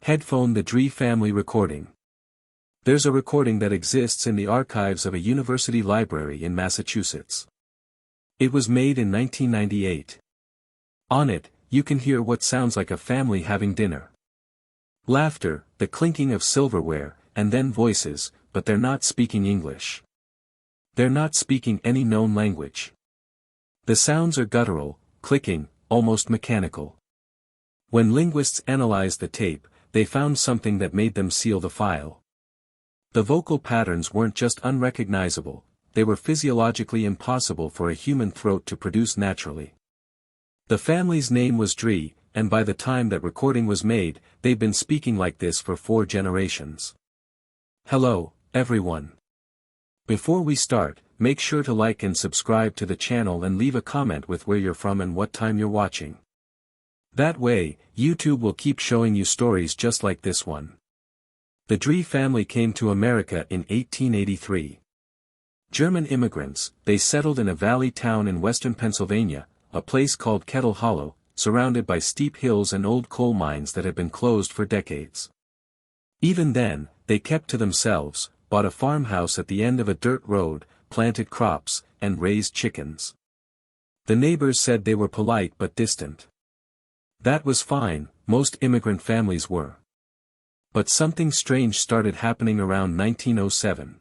Headphone: the Dreher family recording. There's a recording that exists in the archives of a university library in Massachusetts. It was made in 1998. On it, you can hear what sounds like a family having dinner. Laughter, the clinking of silverware, and then voices, but they're not speaking English. They're not speaking any known language. The sounds are guttural, clicking, almost mechanical. When linguists analyzed the tape, they found something that made them seal the file. The vocal patterns weren't just unrecognizable, they were physiologically impossible for a human throat to produce naturally. The family's name was Dreher, and by the time that recording was made, they'd been speaking like this for 4 generations. Hello, everyone. Before we start, make sure to like and subscribe to the channel and leave a comment with where you're from and what time you're watching. That way, YouTube will keep showing you stories just like this one. The Dreher family came to America in 1883. German immigrants, they settled in a valley town in western Pennsylvania, a place called Kettle Hollow, surrounded by steep hills and old coal mines that had been closed for decades. Even then, they kept to themselves, bought a farmhouse at the end of a dirt road, planted crops, and raised chickens. The neighbors said they were polite but distant. That was fine, most immigrant families were. But something strange started happening around 1907.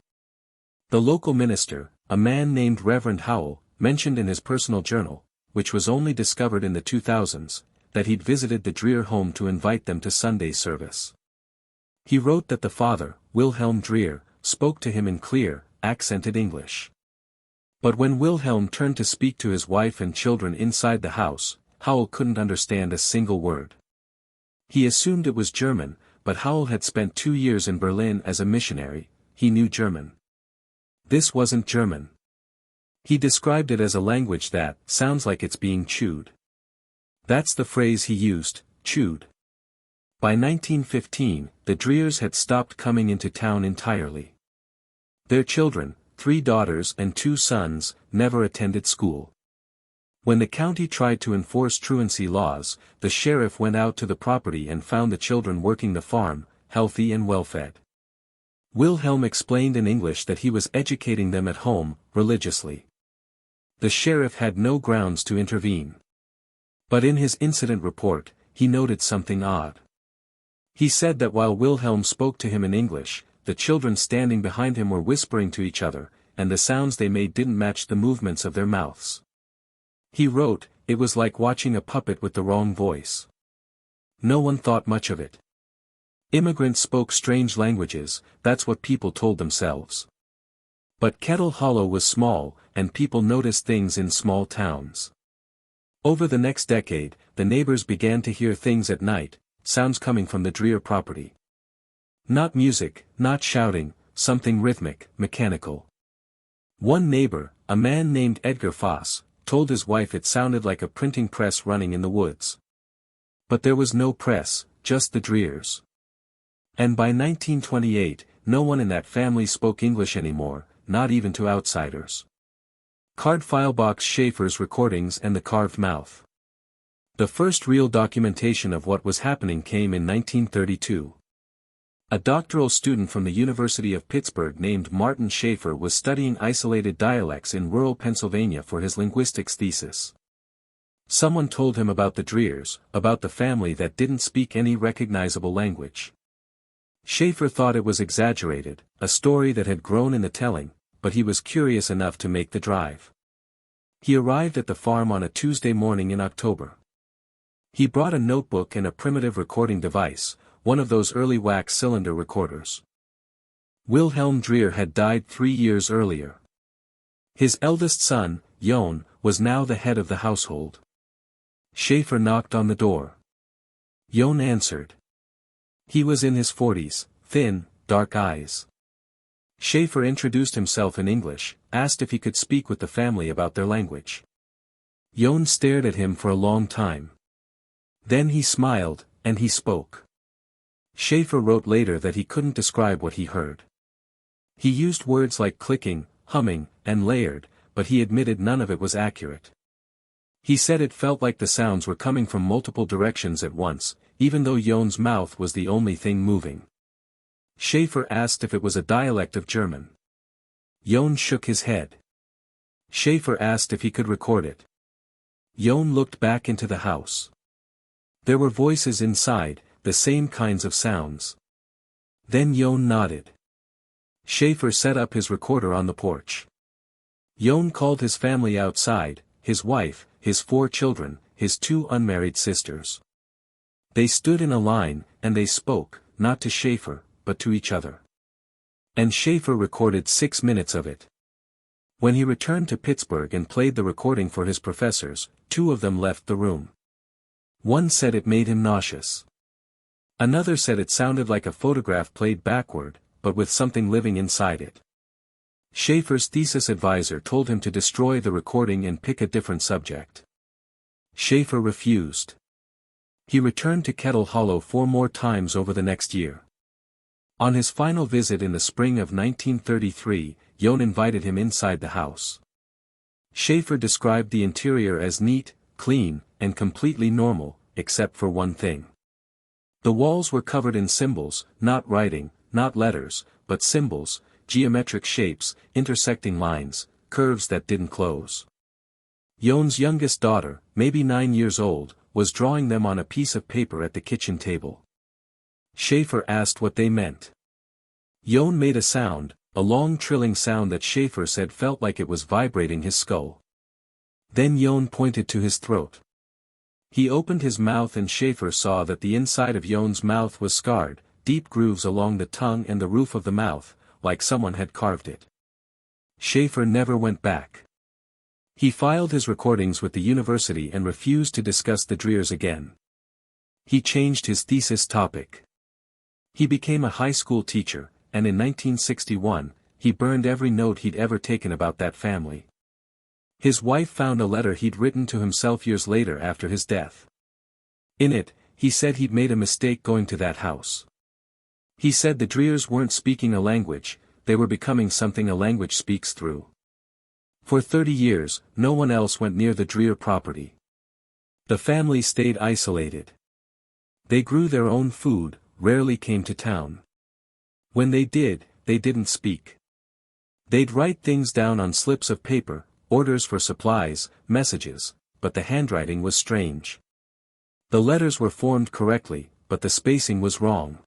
The local minister, a man named Reverend Howell, mentioned in his personal journal, which was only discovered in the 2000s, that he'd visited the Dreher home to invite them to Sunday service. He wrote that the father, Wilhelm Dreher, spoke to him in clear, accented English. But when Wilhelm turned to speak to his wife and children inside the house, Howell couldn't understand a single word. He assumed it was German, but Howell had spent 2 years in Berlin as a missionary, he knew German. This wasn't German. He described it as a language that sounds like it's being chewed. That's the phrase he used, chewed. By 1915, the Drehers had stopped coming into town entirely. Their children, 3 daughters and 2 sons, never attended school. When the county tried to enforce truancy laws, the sheriff went out to the property and found the children working the farm, healthy and well-fed. Wilhelm explained in English that he was educating them at home, religiously. The sheriff had no grounds to intervene. But in his incident report, he noted something odd. He said that while Wilhelm spoke to him in English, the children standing behind him were whispering to each other, and the sounds they made didn't match the movements of their mouths. He wrote, it was like watching a puppet with the wrong voice. No one thought much of it. Immigrants spoke strange languages, that's what people told themselves. But Kettle Hollow was small, and people noticed things in small towns. Over the next decade, the neighbors began to hear things at night, sounds coming from the Dreher property. Not music, not shouting, something rhythmic, mechanical. One neighbor, a man named Edgar Foss, told his wife it sounded like a printing press running in the woods. But there was no press, just the Drehers. And by 1928, no one in that family spoke English anymore, not even to outsiders. Card filebox Schaefer's recordings and the carved mouth. The first real documentation of what was happening came in 1932. A doctoral student from the University of Pittsburgh named Martin Schaefer was studying isolated dialects in rural Pennsylvania for his linguistics thesis. Someone told him about the Drehers, about the family that didn't speak any recognizable language. Schaefer thought it was exaggerated, a story that had grown in the telling, but he was curious enough to make the drive. He arrived at the farm on a Tuesday morning in October. He brought a notebook and a primitive recording device, one of those early wax cylinder recorders. Wilhelm Dreher had died 3 years earlier. His eldest son, Jon, was now the head of the household. Schaefer knocked on the door. Jon answered. He was in his 40s, thin, dark eyes. Schaefer introduced himself in English, asked if he could speak with the family about their language. Jon stared at him for a long time. Then he smiled, and he spoke. Schaefer wrote later that he couldn't describe what he heard. He used words like clicking, humming, and layered, but he admitted none of it was accurate. He said it felt like the sounds were coming from multiple directions at once, even though Jon's mouth was the only thing moving. Schaefer asked if it was a dialect of German. Jon shook his head. Schaefer asked if he could record it. Jon looked back into the house. There were voices inside, the same kinds of sounds. Then Jon nodded. Schaefer set up his recorder on the porch. Jon called his family outside, his wife, his 4 children, his 2 unmarried sisters. They stood in a line, and they spoke, not to Schaefer, but to each other. And Schaefer recorded 6 minutes of it. When he returned to Pittsburgh and played the recording for his professors, 2 of them left the room. One said it made him nauseous. Another said it sounded like a photograph played backward, but with something living inside it. Schaefer's thesis advisor told him to destroy the recording and pick a different subject. Schaefer refused. He returned to Kettle Hollow 4 more times over the next year. On his final visit in the spring of 1933, Jon invited him inside the house. Schaefer described the interior as neat, clean, and completely normal, except for one thing. The walls were covered in symbols, not writing, not letters, but symbols, geometric shapes, intersecting lines, curves that didn't close. Jon's youngest daughter, maybe 9 years old, was drawing them on a piece of paper at the kitchen table. Schaefer asked what they meant. Jon made a sound, a long trilling sound that Schaefer said felt like it was vibrating his skull. Then Jon pointed to his throat. He opened his mouth and Schaefer saw that the inside of Jon's mouth was scarred, deep grooves along the tongue and the roof of the mouth, like someone had carved it. Schaefer never went back. He filed his recordings with the university and refused to discuss the Drehers again. He changed his thesis topic. He became a high school teacher, and in 1961, he burned every note he'd ever taken about that family. His wife found a letter he'd written to himself years later after his death. In it, he said he'd made a mistake going to that house. He said the Drehers weren't speaking a language, they were becoming something a language speaks through. For 30 years, no one else went near the Dreher property. The family stayed isolated. They grew their own food, rarely came to town. When they did, they didn't speak. They'd write things down on slips of paper, orders for supplies, messages, but the handwriting was strange. The letters were formed correctly, but the spacing was wrong.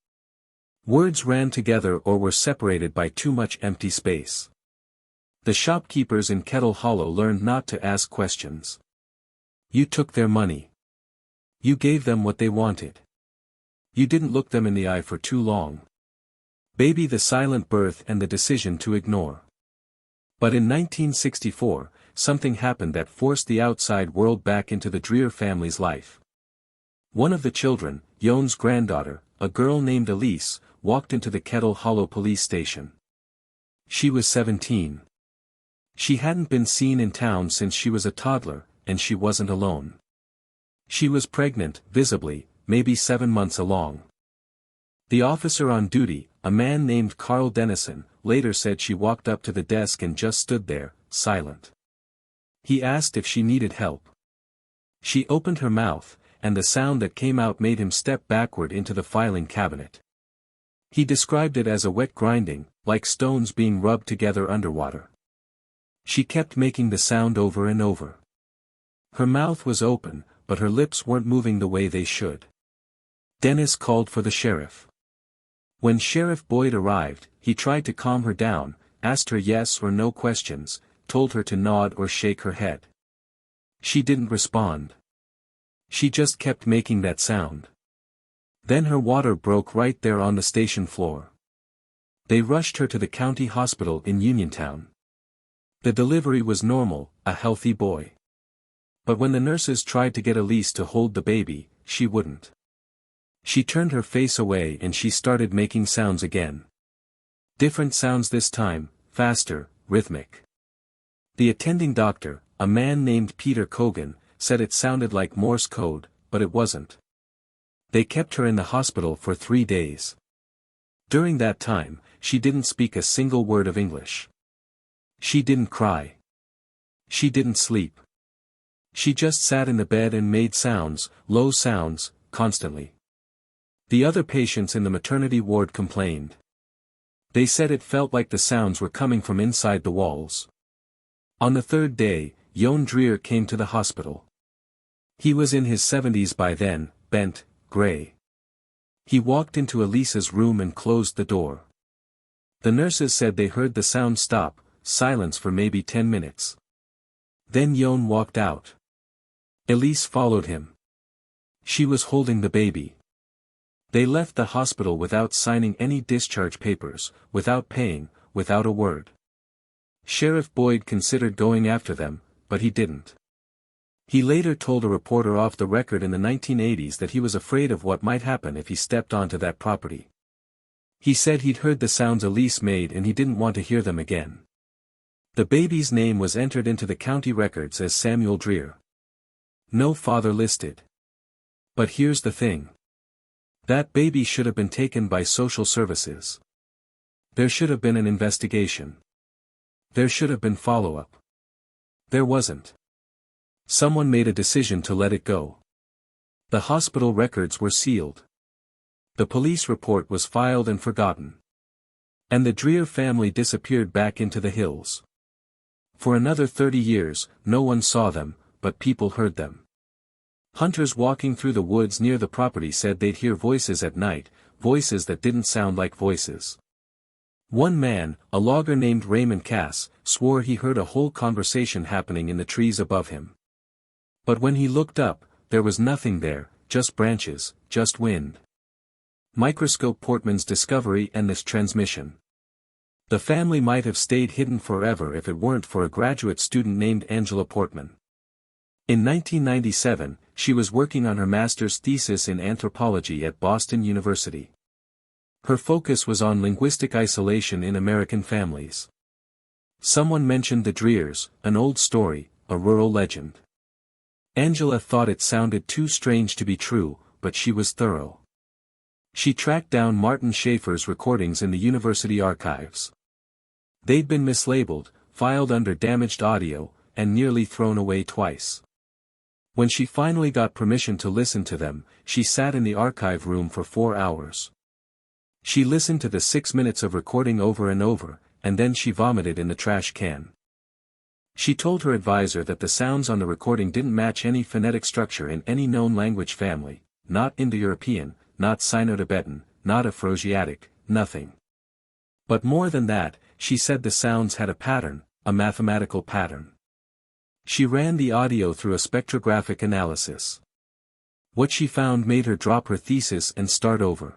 Words ran together or were separated by too much empty space. The shopkeepers in Kettle Hollow learned not to ask questions. You took their money. You gave them what they wanted. You didn't look them in the eye for too long. Baby, the silent birth and the decision to ignore. But in 1964, something happened that forced the outside world back into the Dreher family's life. One of the children, Jon's granddaughter, a girl named Elise, walked into the Kettle Hollow police station. She was 17. She hadn't been seen in town since she was a toddler, and she wasn't alone. She was pregnant, visibly, maybe 7 months along. The officer on duty, a man named Carl Dennison, later said she walked up to the desk and just stood there, silent. He asked if she needed help. She opened her mouth, and the sound that came out made him step backward into the filing cabinet. He described it as a wet grinding, like stones being rubbed together underwater. She kept making the sound over and over. Her mouth was open, but her lips weren't moving the way they should. Dennis called for the sheriff. When Sheriff Boyd arrived, he tried to calm her down, asked her yes or no questions, told her to nod or shake her head. She didn't respond. She just kept making that sound. Then her water broke right there on the station floor. They rushed her to the county hospital in Uniontown. The delivery was normal, a healthy boy. But when the nurses tried to get Elise to hold the baby, she wouldn't. She turned her face away and she started making sounds again. Different sounds this time, faster, rhythmic. The attending doctor, a man named Peter Cogan, said it sounded like Morse code, but it wasn't. They kept her in the hospital for 3 days. During that time, she didn't speak a single word of English. She didn't cry. She didn't sleep. She just sat in the bed and made sounds, low sounds, constantly. The other patients in the maternity ward complained. They said it felt like the sounds were coming from inside the walls. On the third day, Dreher came to the hospital. He was in his 70s by then, bent, gray. He walked into Elisa's room and closed the door. The nurses said they heard the sound stop, silence for maybe 10 minutes. Then Jon walked out. Elise followed him. She was holding the baby. They left the hospital without signing any discharge papers, without paying, without a word. Sheriff Boyd considered going after them, but he didn't. He later told a reporter off the record in the 1980s that he was afraid of what might happen if he stepped onto that property. He said he'd heard the sounds Elise made and he didn't want to hear them again. The baby's name was entered into the county records as Samuel Dreher. No father listed. But here's the thing. That baby should have been taken by social services. There should have been an investigation. There should have been follow-up. There wasn't. Someone made a decision to let it go. The hospital records were sealed. The police report was filed and forgotten. And the Dreher family disappeared back into the hills. For another 30 years, no one saw them, but people heard them. Hunters walking through the woods near the property said they'd hear voices at night, voices that didn't sound like voices. One man, a logger named Raymond Cass, swore he heard a whole conversation happening in the trees above him. But when he looked up, there was nothing there, just branches, just wind. Microscope Portman's discovery and this transmission. The family might have stayed hidden forever if it weren't for a graduate student named Angela Portman. In 1997, she was working on her master's thesis in anthropology at Boston University. Her focus was on linguistic isolation in American families. Someone mentioned the Drehers, an old story, a rural legend. Angela thought it sounded too strange to be true, but she was thorough. She tracked down Martin Schaefer's recordings in the university archives. They'd been mislabeled, filed under damaged audio, and nearly thrown away twice. When she finally got permission to listen to them, she sat in the archive room for 4 hours. She listened to the 6 minutes of recording over and over, and then she vomited in the trash can. She told her advisor that the sounds on the recording didn't match any phonetic structure in any known language family, not Indo-European, not Sino-Tibetan, not Afroasiatic, nothing. But more than that, she said the sounds had a pattern, a mathematical pattern. She ran the audio through a spectrographic analysis. What she found made her drop her thesis and start over.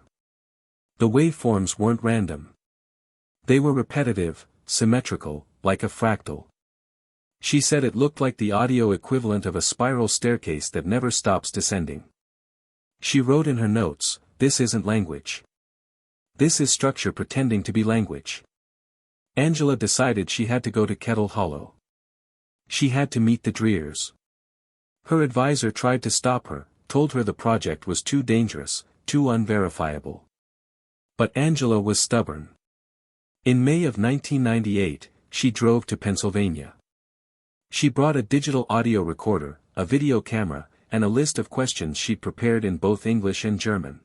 The waveforms weren't random. They were repetitive, symmetrical, like a fractal. She said it looked like the audio equivalent of a spiral staircase that never stops descending. She wrote in her notes, "This isn't language. This is structure pretending to be language." Angela decided she had to go to Kettle Hollow. She had to meet the Drehers. Her advisor tried to stop her, told her the project was too dangerous, too unverifiable. But Angela was stubborn. In May of 1998, she drove to Pennsylvania. She brought a digital audio recorder, a video camera, and a list of questions she'd prepared in both English and German.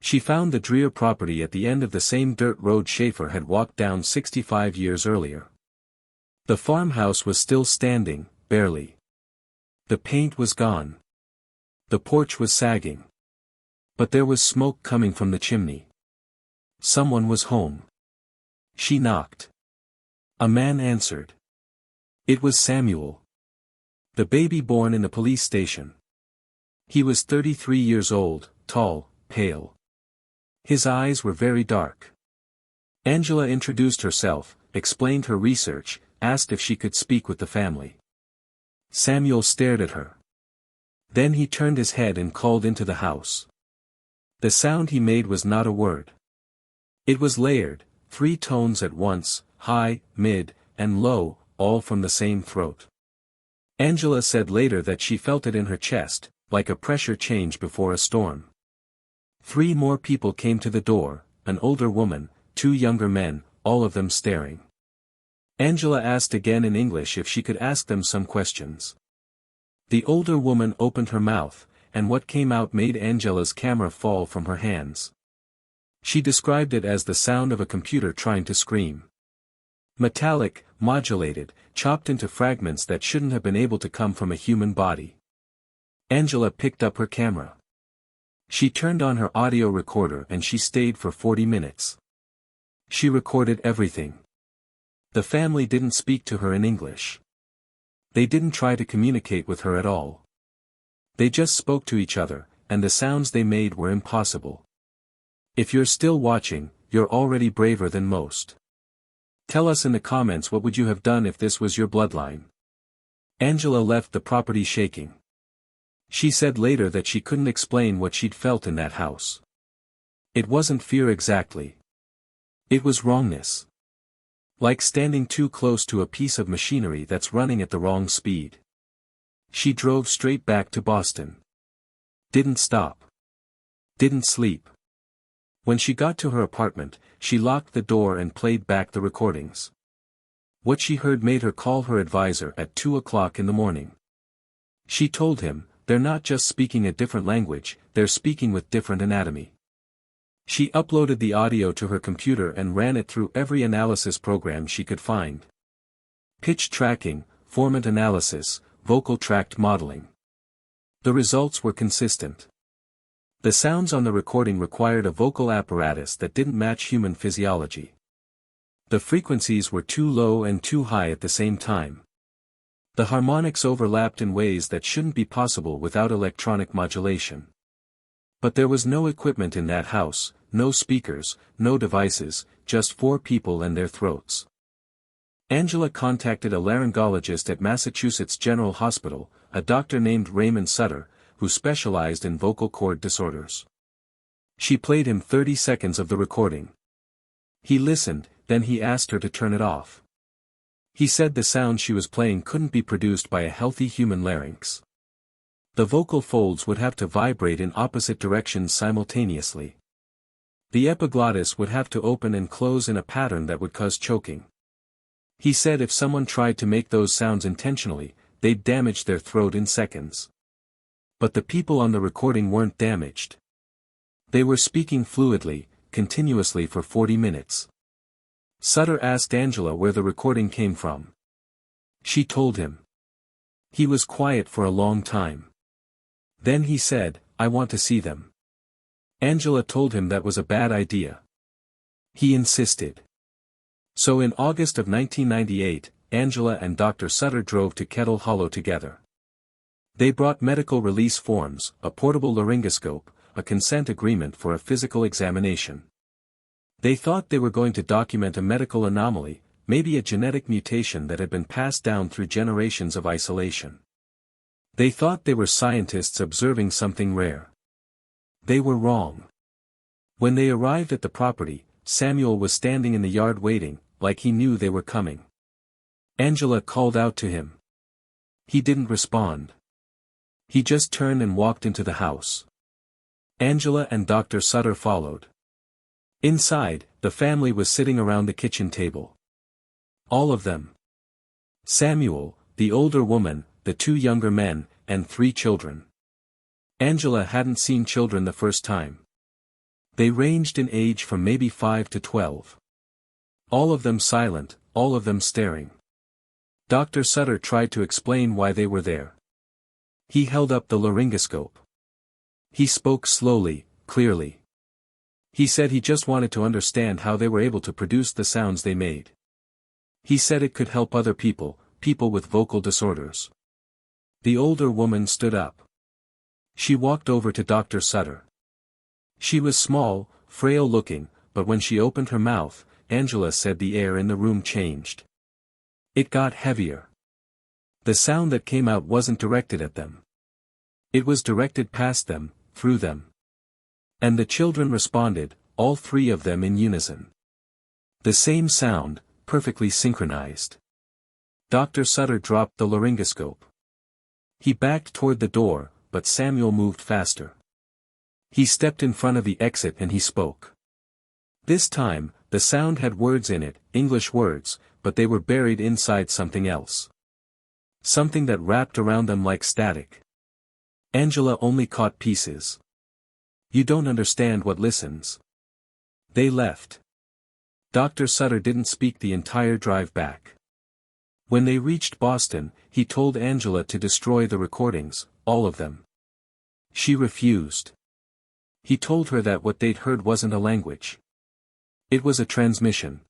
She found the Dreher property at the end of the same dirt road Schaefer had walked down 65 years earlier. The farmhouse was still standing, barely. The paint was gone. The porch was sagging. But there was smoke coming from the chimney. Someone was home. She knocked. A man answered. It was Samuel. The baby born in the police station. He was 33 years old, tall, pale. His eyes were very dark. Angela introduced herself, explained her research, asked if she could speak with the family. Samuel stared at her. Then he turned his head and called into the house. The sound he made was not a word. It was layered, 3 tones at once, high, mid, and low, all from the same throat. Angela said later that she felt it in her chest, like a pressure change before a storm. 3 more people came to the door, an older woman, 2 younger men, all of them staring. Angela asked again in English if she could ask them some questions. The older woman opened her mouth, and what came out made Angela's camera fall from her hands. She described it as the sound of a computer trying to scream. Metallic, modulated, chopped into fragments that shouldn't have been able to come from a human body. Angela picked up her camera. She turned on her audio recorder and she stayed for 40 minutes. She recorded everything. The family didn't speak to her in English. They didn't try to communicate with her at all. They just spoke to each other, and the sounds they made were impossible. If you're still watching, you're already braver than most. Tell us in the comments what would you have done if this was your bloodline. Angela left the property shaking. She said later that she couldn't explain what she'd felt in that house. It wasn't fear exactly. It was wrongness. Like standing too close to a piece of machinery that's running at the wrong speed. She drove straight back to Boston. Didn't stop. Didn't sleep. When she got to her apartment, she locked the door and played back the recordings. What she heard made her call her advisor at 2 o'clock in the morning. She told him, they're not just speaking a different language, they're speaking with different anatomy. She uploaded the audio to her computer and ran it through every analysis program she could find. Pitch tracking, formant analysis, vocal tract modeling. The results were consistent. The sounds on the recording required a vocal apparatus that didn't match human physiology. The frequencies were too low and too high at the same time. The harmonics overlapped in ways that shouldn't be possible without electronic modulation. But there was no equipment in that house, no speakers, no devices, just 4 people and their throats. Angela contacted a laryngologist at Massachusetts General Hospital, a doctor named Raymond Sutter, who specialized in vocal cord disorders. She played him 30 seconds of the recording. He listened, then he asked her to turn it off. He said the sound she was playing couldn't be produced by a healthy human larynx. The vocal folds would have to vibrate in opposite directions simultaneously. The epiglottis would have to open and close in a pattern that would cause choking. He said if someone tried to make those sounds intentionally, they'd damage their throat in seconds. But the people on the recording weren't damaged. They were speaking fluidly, continuously for 40 minutes. Sutter asked Angela where the recording came from. She told him. He was quiet for a long time. Then he said, "I want to see them." Angela told him that was a bad idea. He insisted. So in August of 1998, Angela and Dr. Sutter drove to Kettle Hollow together. They brought medical release forms, a portable laryngoscope, a consent agreement for a physical examination. They thought they were going to document a medical anomaly, maybe a genetic mutation that had been passed down through generations of isolation. They thought they were scientists observing something rare. They were wrong. When they arrived at the property, Samuel was standing in the yard waiting, like he knew they were coming. Angela called out to him. He didn't respond. He just turned and walked into the house. Angela and Dr. Sutter followed. Inside, the family was sitting around the kitchen table. All of them. Samuel, the older woman, the 2 younger men, and 3 children. Angela hadn't seen children the first time. They ranged in age from maybe 5 to 12. All of them silent, all of them staring. Dr. Sutter tried to explain why they were there. He held up the laryngoscope. He spoke slowly, clearly. He said he just wanted to understand how they were able to produce the sounds they made. He said it could help other people, people with vocal disorders. The older woman stood up. She walked over to Dr. Sutter. She was small, frail-looking, but when she opened her mouth, Angela said the air in the room changed. It got heavier. The sound that came out wasn't directed at them. It was directed past them, through them. And the children responded, all 3 of them in unison. The same sound, perfectly synchronized. Dr. Sutter dropped the laryngoscope. He backed toward the door, but Samuel moved faster. He stepped in front of the exit and he spoke. This time, the sound had words in it, English words, but they were buried inside something else. Something that wrapped around them like static. Angela only caught pieces. You don't understand what listens. They left. Dr. Sutter didn't speak the entire drive back. When they reached Boston, he told Angela to destroy the recordings, all of them. She refused. He told her that what they'd heard wasn't a language. It was a transmission.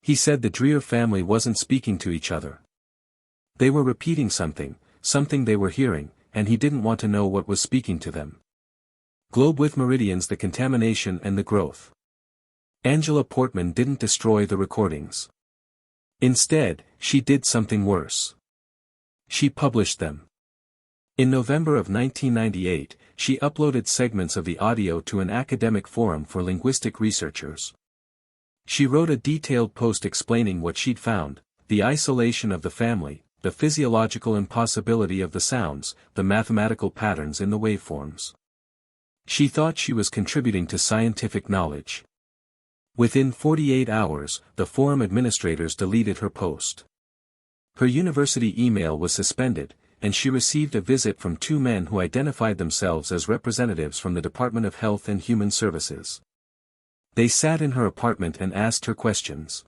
He said the Dreher family wasn't speaking to each other. They were repeating something they were hearing, and he didn't want to know what was speaking to them. Globe with meridians, the contamination and the growth. Angela Portman didn't destroy the recordings. Instead, she did something worse. She published them. In November of 1998, she uploaded segments of the audio to an academic forum for linguistic researchers. She wrote a detailed post explaining what she'd found: the isolation of the family, the physiological impossibility of the sounds, the mathematical patterns in the waveforms. She thought she was contributing to scientific knowledge. Within 48 hours, the forum administrators deleted her post. Her university email was suspended, and she received a visit from two men who identified themselves as representatives from the Department of Health and Human Services. They sat in her apartment and asked her questions.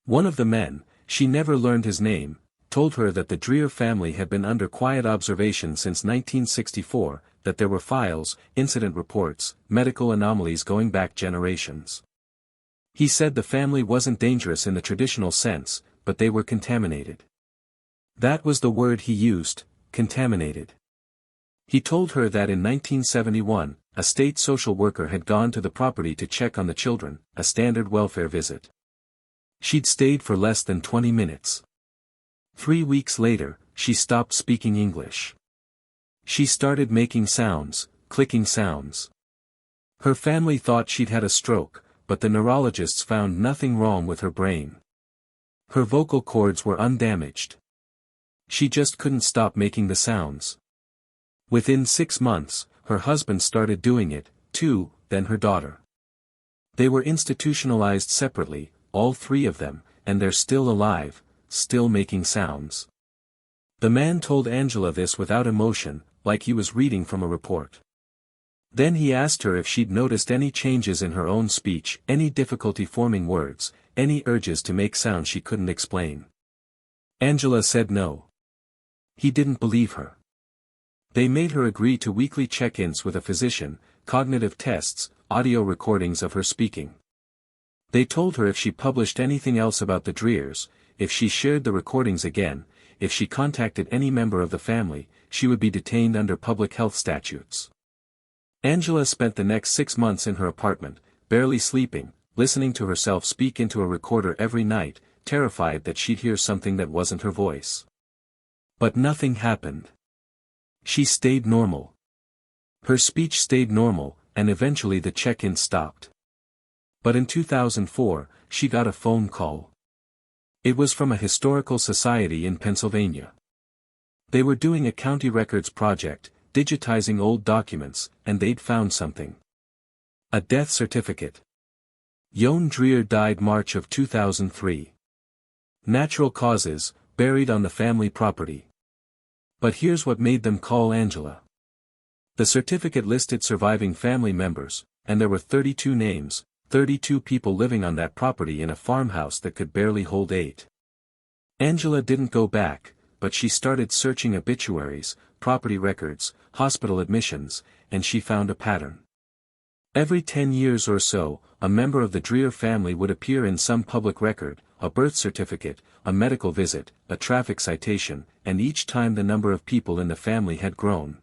One of the men, she never learned his name, told her that the Dreher family had been under quiet observation since 1964, that there were files, incident reports, medical anomalies going back generations. He said the family wasn't dangerous in the traditional sense, but they were contaminated. That was the word he used, contaminated. He told her that in 1971, a state social worker had gone to the property to check on the children, a standard welfare visit. She'd stayed for less than 20 minutes. 3 weeks later, she stopped speaking English. She started making sounds, clicking sounds. Her family thought she'd had a stroke, but the neurologists found nothing wrong with her brain. Her vocal cords were undamaged. She just couldn't stop making the sounds. Within 6 months, her husband started doing it, too, then her daughter. They were institutionalized separately, all three of them, and they're still alive, still making sounds. The man told Angela this without emotion, like he was reading from a report. Then he asked her if she'd noticed any changes in her own speech, any difficulty forming words, any urges to make sounds she couldn't explain. Angela said no. He didn't believe her. They made her agree to weekly check-ins with a physician, cognitive tests, audio recordings of her speaking. They told her if she published anything else about the Drehers, if she shared the recordings again, if she contacted any member of the family, she would be detained under public health statutes. Angela spent the next 6 months in her apartment, barely sleeping, listening to herself speak into a recorder every night, terrified that she'd hear something that wasn't her voice. But nothing happened. She stayed normal. Her speech stayed normal, and eventually the check-in stopped. But in 2004, she got a phone call. It was from a historical society in Pennsylvania. They were doing a county records project, digitizing old documents, and they'd found something. A death certificate. Jon Dreher died March of 2003. Natural causes, buried on the family property. But here's what made them call Angela. The certificate listed surviving family members, and there were 32 names, 32 people living on that property in a farmhouse that could barely hold 8. Angela didn't go back, but she started searching obituaries, property records, hospital admissions, and she found a pattern. Every 10 years or so, a member of the Dreher family would appear in some public record, a birth certificate, a medical visit, a traffic citation, and each time the number of people in the family had grown.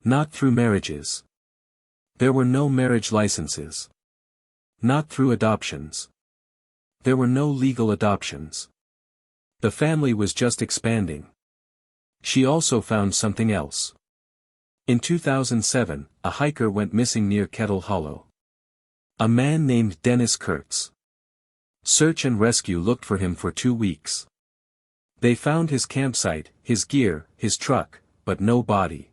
Not through marriages. There were no marriage licenses. Not through adoptions. There were no legal adoptions. The family was just expanding. She also found something else. In 2007, a hiker went missing near Kettle Hollow. A man named Dennis Kurtz. Search and rescue looked for him for 2 weeks. They found his campsite, his gear, his truck, but no body.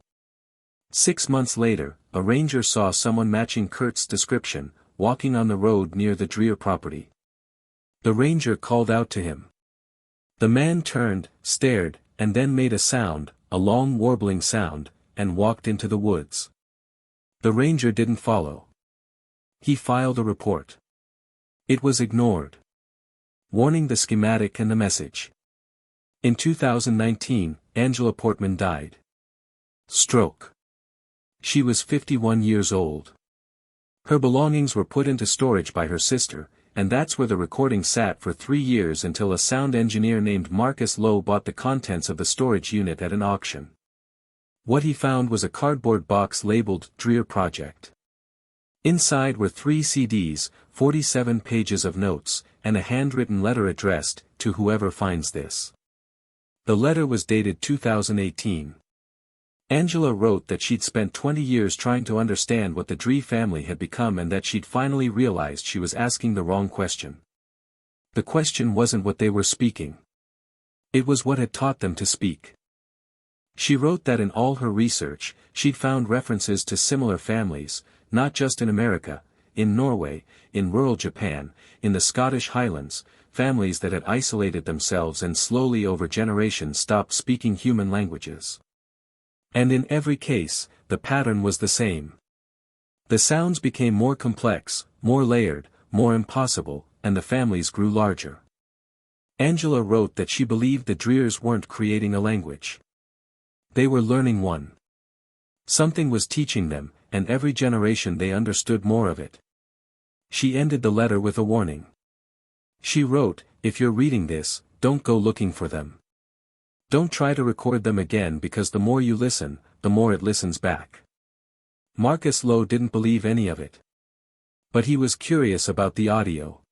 6 months later, a ranger saw someone matching Kurtz's description, walking on the road near the Dreher property. The ranger called out to him. The man turned, stared, and then made a sound, a long warbling sound, and walked into the woods. The ranger didn't follow. He filed a report. It was ignored. Warning the schematic and the message. In 2019, Angela Portman died. Stroke. She was 51 years old. Her belongings were put into storage by her sister, and that's where the recording sat for 3 years until a sound engineer named Marcus Lowe bought the contents of the storage unit at an auction. What he found was a cardboard box labeled Dreher Project. Inside were 3 CDs, 47 pages of notes, and a handwritten letter addressed, "To whoever finds this." The letter was dated 2018. Angela wrote that she'd spent 20 years trying to understand what the Dreher family had become and that she'd finally realized she was asking the wrong question. The question wasn't what they were speaking. It was what had taught them to speak. She wrote that in all her research, she'd found references to similar families, not just in America, in Norway, in rural Japan, in the Scottish Highlands, families that had isolated themselves and slowly over generations stopped speaking human languages. And in every case, the pattern was the same. The sounds became more complex, more layered, more impossible, and the families grew larger. Angela wrote that she believed the Drehers weren't creating a language. They were learning one. Something was teaching them, and every generation they understood more of it. She ended the letter with a warning. She wrote, "If you're reading this, don't go looking for them. Don't try to record them again because the more you listen, the more it listens back." Marcus Lowe didn't believe any of it. But he was curious about the audio.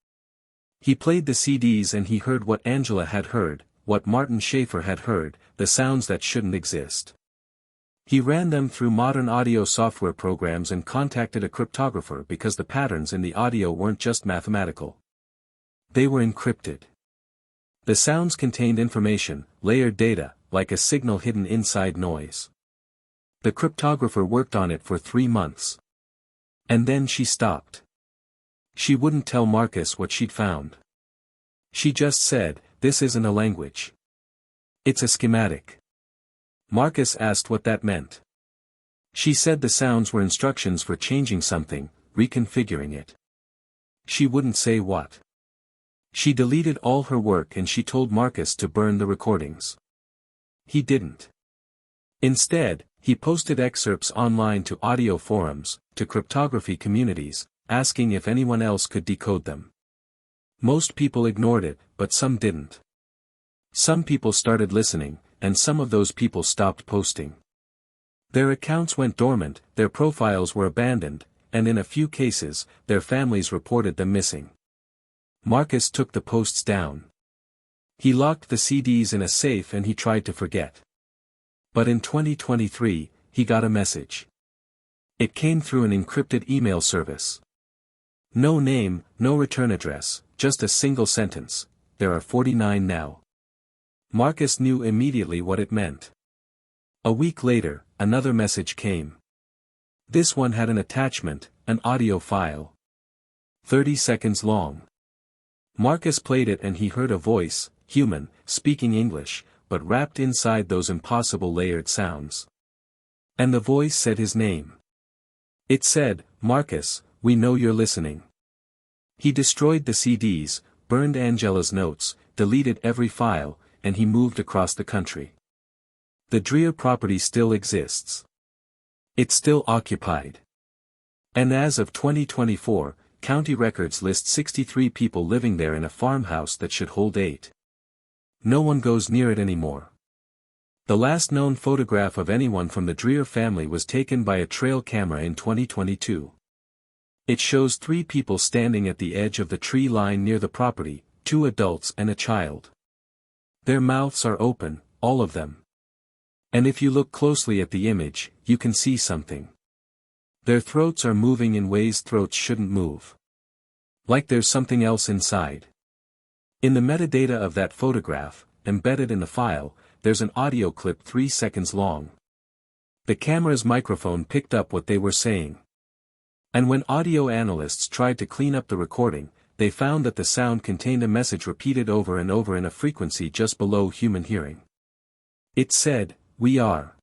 He played the CDs and he heard what Angela had heard, what Martin Schaefer had heard, the sounds that shouldn't exist. He ran them through modern audio software programs and contacted a cryptographer because the patterns in the audio weren't just mathematical. They were encrypted. The sounds contained information, layered data, like a signal hidden inside noise. The cryptographer worked on it for 3 months. And then she stopped. She wouldn't tell Marcus what she'd found. She just said, "This isn't a language. It's a schematic." Marcus asked what that meant. She said the sounds were instructions for changing something, reconfiguring it. She wouldn't say what. She deleted all her work and she told Marcus to burn the recordings. He didn't. Instead, he posted excerpts online to audio forums, to cryptography communities, asking if anyone else could decode them. Most people ignored it, but some didn't. Some people started listening, and some of those people stopped posting. Their accounts went dormant, their profiles were abandoned, and in a few cases, their families reported them missing. Marcus took the posts down. He locked the CDs in a safe and he tried to forget. But in 2023, he got a message. It came through an encrypted email service. No name, no return address, just a single sentence, "There are 49 now." Marcus knew immediately what it meant. A week later, another message came. This one had an attachment, an audio file. 30 seconds long. Marcus played it and he heard a voice, human, speaking English, but wrapped inside those impossible layered sounds. And the voice said his name. It said, "Marcus, we know you're listening." He destroyed the CDs, burned Angela's notes, deleted every file, and he moved across the country. The Dreher property still exists. It's still occupied. And as of 2024, county records list 63 people living there in a farmhouse that should hold 8. No one goes near it anymore. The last known photograph of anyone from the Dreher family was taken by a trail camera in 2022. It shows 3 people standing at the edge of the tree line near the property, 2 adults and a child. Their mouths are open, all of them. And if you look closely at the image, you can see something. Their throats are moving in ways throats shouldn't move. Like there's something else inside. In the metadata of that photograph, embedded in the file, there's an audio clip 3 seconds long. The camera's microphone picked up what they were saying. And when audio analysts tried to clean up the recording, they found that the sound contained a message repeated over and over in a frequency just below human hearing. It said, "We are."